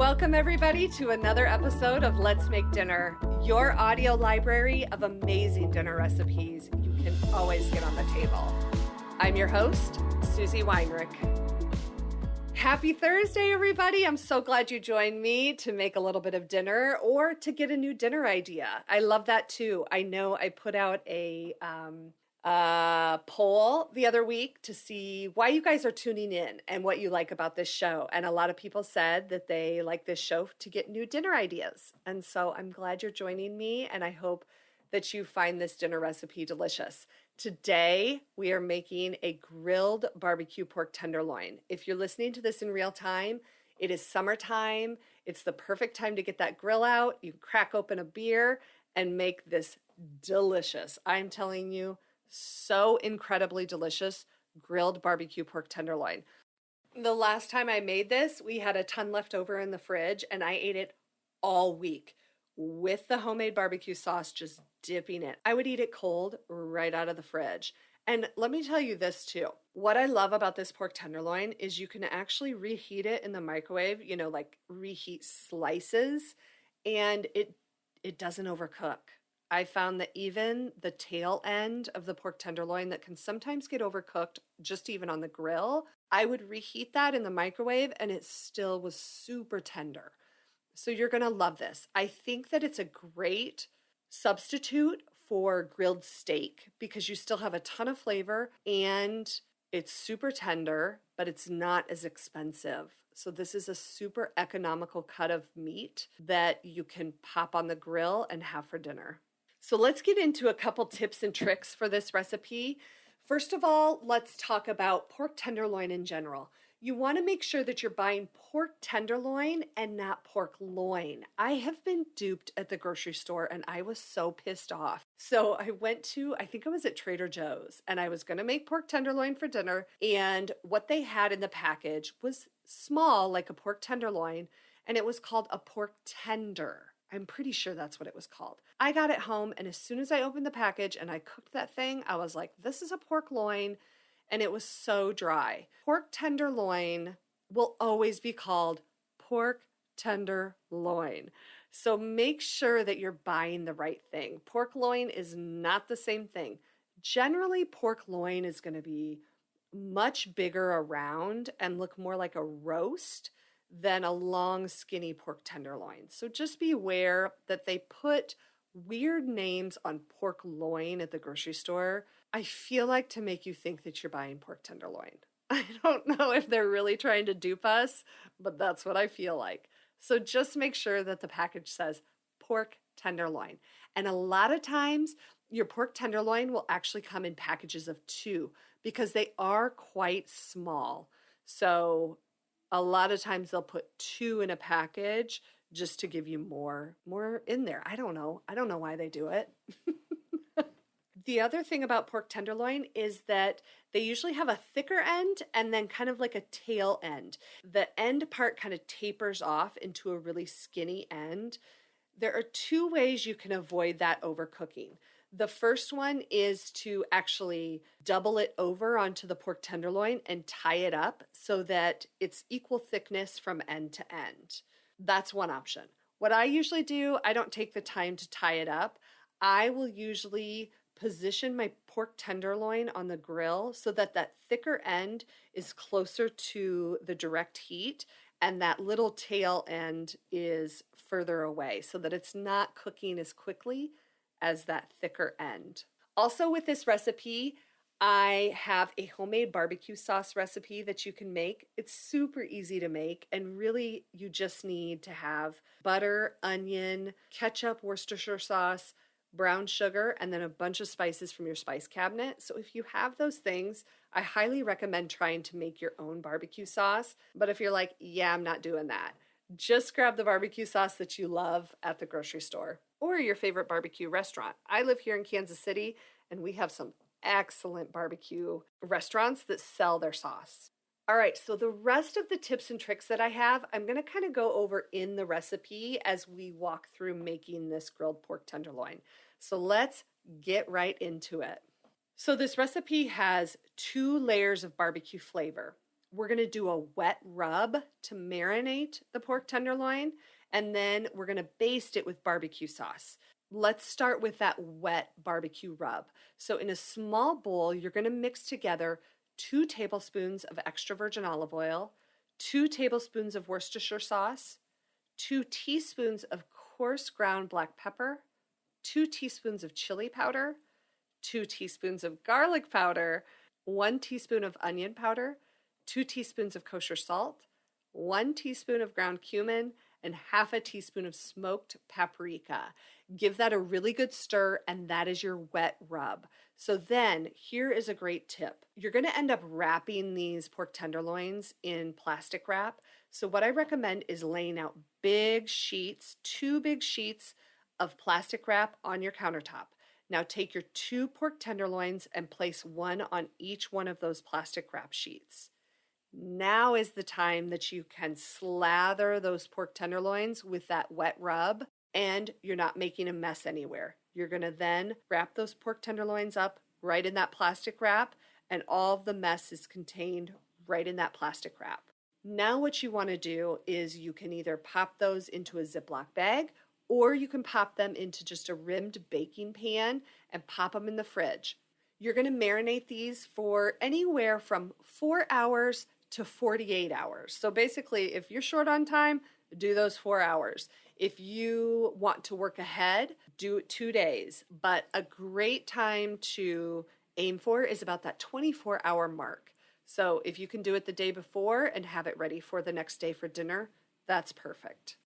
Welcome, everybody, to another episode of Let's Make Dinner, your audio library of amazing dinner recipes you can always get on the table. I'm your host, Susie Weinrich. Happy Thursday, everybody. I'm so glad you joined me to make a little bit of dinner or to get a new dinner idea. I love that too. I know I put out a poll the other week to see why you guys are tuning in and what you like about this show. And a lot of people said that they like this show to get new dinner ideas. And so I'm glad you're joining me, and I hope that you find this dinner recipe delicious. Today, we are making a grilled barbecue pork tenderloin. If you're listening to this in real time, it is summertime. It's the perfect time to get that grill out. You crack open a beer and make this delicious, I'm telling you, so incredibly delicious grilled barbecue pork tenderloin. The last time I made this, we had a ton left over in the fridge, and I ate it all week with the homemade barbecue sauce, just dipping it. I would eat it cold right out of the fridge. And let me tell you this too. What I love about this pork tenderloin is you can actually reheat it in the microwave, like reheat slices, and it doesn't overcook. I found that even the tail end of the pork tenderloin that can sometimes get overcooked just even on the grill, I would reheat that in the microwave and it still was super tender. So you're going to love this. I think that it's a great substitute for grilled steak because you still have a ton of flavor and it's super tender, but it's not as expensive. So this is a super economical cut of meat that you can pop on the grill and have for dinner. So let's get into a couple tips and tricks for this recipe. First of all, let's talk about pork tenderloin in general. You want to make sure that you're buying pork tenderloin and not pork loin. I have been duped at the grocery store and I was so pissed off. So I went to, I think it was at Trader Joe's, and I was going to make pork tenderloin for dinner. And what they had in the package was small, like a pork tenderloin, and it was called a pork tender. I'm pretty sure that's what it was called. I got it home, and as soon as I opened the package and I cooked that thing, I was like, this is a pork loin, and it was so dry. Pork tenderloin will always be called pork tenderloin. So make sure that you're buying the right thing. Pork loin is not the same thing. Generally, pork loin is going to be much bigger around and look more like a roast than a long, skinny pork tenderloin. So just be aware that they put weird names on pork loin at the grocery store. I feel like to make you think that you're buying pork tenderloin. I don't know if they're really trying to dupe us, but that's what I feel like. So just make sure that the package says pork tenderloin. And a lot of times, your pork tenderloin will actually come in packages of 2 because they are quite small. So a lot of times they'll put 2 in a package just to give you more in there. I don't know why they do it. The other thing about pork tenderloin is that they usually have a thicker end and then kind of like a tail end. The end part kind of tapers off into a really skinny end. There are 2 ways you can avoid that overcooking. The first one is to actually double it over onto the pork tenderloin and tie it up so that it's equal thickness from end to end. That's one option. What I usually do, I don't take the time to tie it up. I will usually position my pork tenderloin on the grill so that that thicker end is closer to the direct heat and that little tail end is further away so that it's not cooking as quickly as that thicker end. Also with this recipe, I have a homemade barbecue sauce recipe that you can make. It's super easy to make, and really you just need to have butter, onion, ketchup, Worcestershire sauce, brown sugar, and then a bunch of spices from your spice cabinet. So if you have those things, I highly recommend trying to make your own barbecue sauce. But if you're like, yeah, I'm not doing that, just grab the barbecue sauce that you love at the grocery store or your favorite barbecue restaurant. I live here in Kansas City, and we have some excellent barbecue restaurants that sell their sauce. All right, so the rest of the tips and tricks that I have, I'm going to kind of go over in the recipe as we walk through making this grilled pork tenderloin. So let's get right into it. So this recipe has 2 layers of barbecue flavor. We're going to do a wet rub to marinate the pork tenderloin, and then we're going to baste it with barbecue sauce. Let's start with that wet barbecue rub. So in a small bowl, you're going to mix together 2 tablespoons of extra virgin olive oil, 2 tablespoons of Worcestershire sauce, 2 teaspoons of coarse ground black pepper, 2 teaspoons of chili powder, 2 teaspoons of garlic powder, 1 teaspoon of onion powder, 2 teaspoons of kosher salt, 1 teaspoon of ground cumin, and half a teaspoon of smoked paprika. Give that a really good stir, and that is your wet rub. So then, here is a great tip. You're going to end up wrapping these pork tenderloins in plastic wrap. So what I recommend is laying out big sheets, 2 big sheets of plastic wrap on your countertop. Now take your 2 pork tenderloins and place one on each one of those plastic wrap sheets. Now is the time that you can slather those pork tenderloins with that wet rub, and you're not making a mess anywhere. You're going to then wrap those pork tenderloins up right in that plastic wrap, and all of the mess is contained right in that plastic wrap. Now what you want to do is you can either pop those into a Ziploc bag, or you can pop them into just a rimmed baking pan and pop them in the fridge. You're going to marinate these for anywhere from 4 hours to 48 hours. So basically, if you're short on time, do those 4 hours. If you want to work ahead, do it 2 days. But a great time to aim for is about that 24-hour mark. So if you can do it the day before and have it ready for the next day for dinner, that's perfect.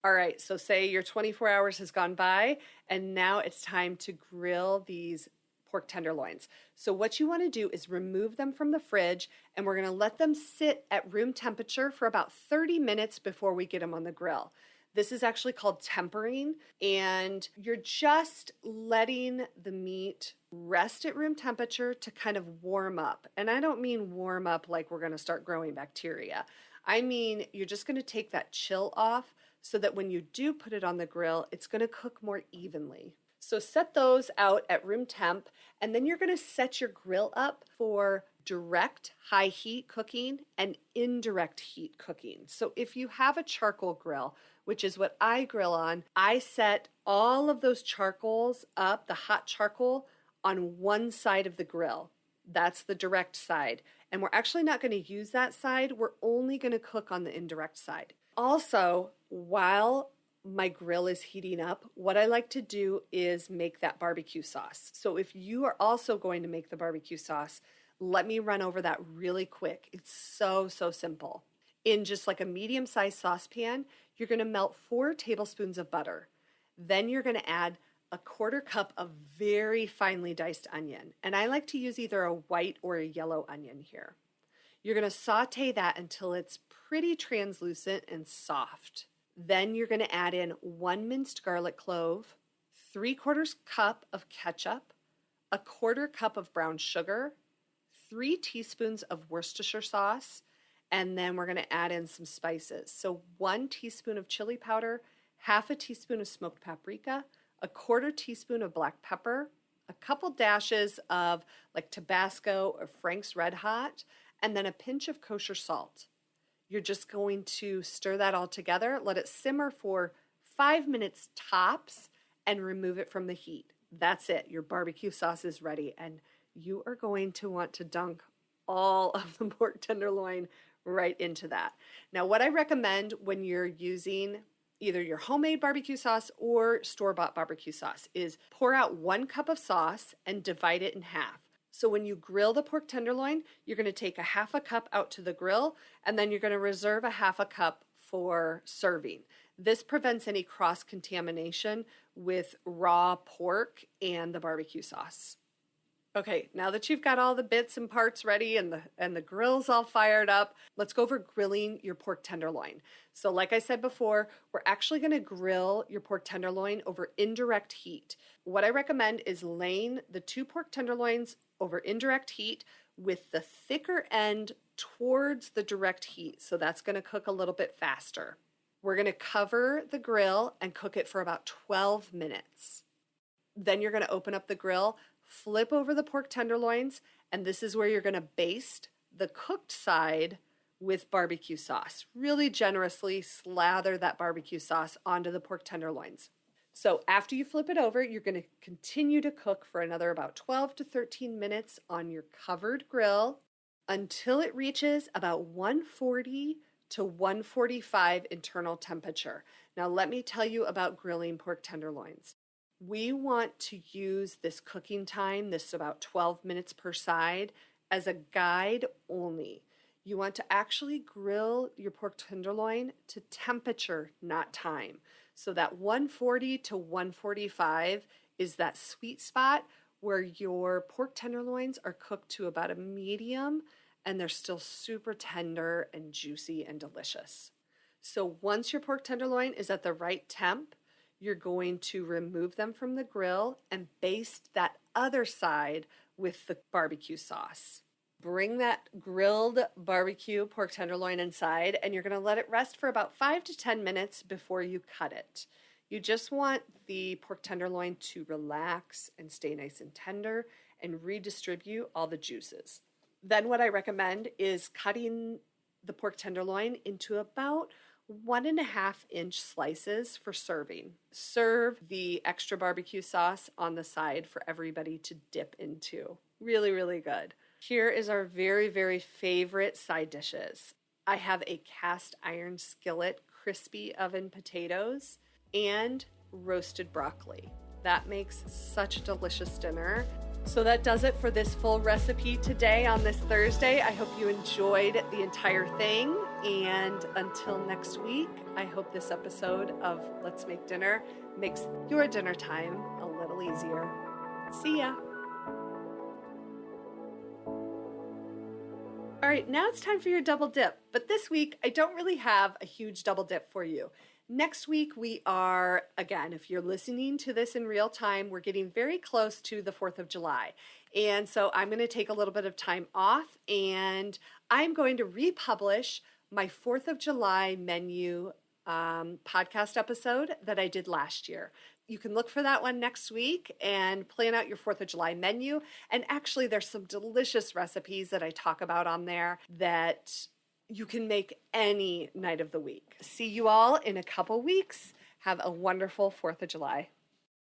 All right, so say your 24 hours has gone by, and now it's time to grill these pork tenderloins. So what you want to do is remove them from the fridge, and we're going to let them sit at room temperature for about 30 minutes before we get them on the grill. This is actually called tempering, and you're just letting the meat rest at room temperature to kind of warm up. And I don't mean warm up like we're going to start growing bacteria. I mean, you're just going to take that chill off so that when you do put it on the grill, it's going to cook more evenly. So set those out at room temp, and then you're going to set your grill up for direct high heat cooking and indirect heat cooking. So if you have a charcoal grill, which is what I grill on, I set all of those charcoals up, the hot charcoal, on one side of the grill. That's the direct side. And we're actually not going to use that side. We're only going to cook on the indirect side. Also, while my grill is heating up, what I like to do is make that barbecue sauce. So if you are also going to make the barbecue sauce, let me run over that really quick. It's so simple. In just like a medium-sized saucepan, you're going to melt 4 tablespoons of butter. Then you're going to add a 1/4 cup of very finely diced onion. And I like to use either a white or a yellow onion here. You're going to saute that until it's pretty translucent and soft. Then you're going to add in 1 minced garlic clove, 3/4 cup of ketchup, a 1/4 cup of brown sugar, 3 teaspoons of Worcestershire sauce, and then we're going to add in some spices. So 1 teaspoon of chili powder, half a teaspoon of smoked paprika, a 1/4 teaspoon of black pepper, a couple dashes of like Tabasco or Frank's Red Hot, and then a pinch of kosher salt. You're just going to stir that all together, let it simmer for 5 minutes tops, and remove it from the heat. That's it. Your barbecue sauce is ready, and you are going to want to dunk all of the pork tenderloin right into that. Now, what I recommend when you're using either your homemade barbecue sauce or store-bought barbecue sauce is pour out 1 cup of sauce and divide it in half. So when you grill the pork tenderloin, you're going to take a 1/2 cup out to the grill, and then you're going to reserve a 1/2 cup for serving. This prevents any cross-contamination with raw pork and the barbecue sauce. Okay, now that you've got all the bits and parts ready and the grill's all fired up, let's go over grilling your pork tenderloin. So like I said before, we're actually going to grill your pork tenderloin over indirect heat. What I recommend is laying the 2 pork tenderloins over indirect heat with the thicker end towards the direct heat. So that's going to cook a little bit faster. We're going to cover the grill and cook it for about 12 minutes. Then you're going to open up the grill, flip over the pork tenderloins, and this is where you're going to baste the cooked side with barbecue sauce. Really generously slather that barbecue sauce onto the pork tenderloins. So after you flip it over, you're going to continue to cook for another about 12 to 13 minutes on your covered grill until it reaches about 140 to 145 internal temperature. Now let me tell you about grilling pork tenderloins. We want to use this cooking time, this about 12 minutes per side, as a guide only. You want to actually grill your pork tenderloin to temperature, not time. So that 140 to 145 is that sweet spot where your pork tenderloins are cooked to about a medium and they're still super tender and juicy and delicious. So once your pork tenderloin is at the right temp, you're going to remove them from the grill and baste that other side with the barbecue sauce. Bring that grilled barbecue pork tenderloin inside, and you're going to let it rest for about 5 to 10 minutes before you cut it. You just want the pork tenderloin to relax and stay nice and tender and redistribute all the juices. Then what I recommend is cutting the pork tenderloin into about 1.5-inch slices for serving. Serve the extra barbecue sauce on the side for everybody to dip into. Really, really good. Here is our very, very favorite side dishes. I have a cast iron skillet crispy oven potatoes and roasted broccoli. That makes such a delicious dinner. So that does it for this full recipe today on this Thursday. I hope you enjoyed the entire thing. And until next week, I hope this episode of Let's Make Dinner makes your dinner time a little easier. See ya. All right, now it's time for your double dip. But this week, I don't really have a huge double dip for you. Next week, we are, again, if you're listening to this in real time, we're getting very close to the 4th of July. And so I'm going to take a little bit of time off, and I'm going to republish my 4th of July menu podcast episode that I did last year. You can look for that one next week and plan out your 4th of July menu. And actually, there's some delicious recipes that I talk about on there that you can make any night of the week. See you all in a couple weeks. Have a wonderful 4th of July.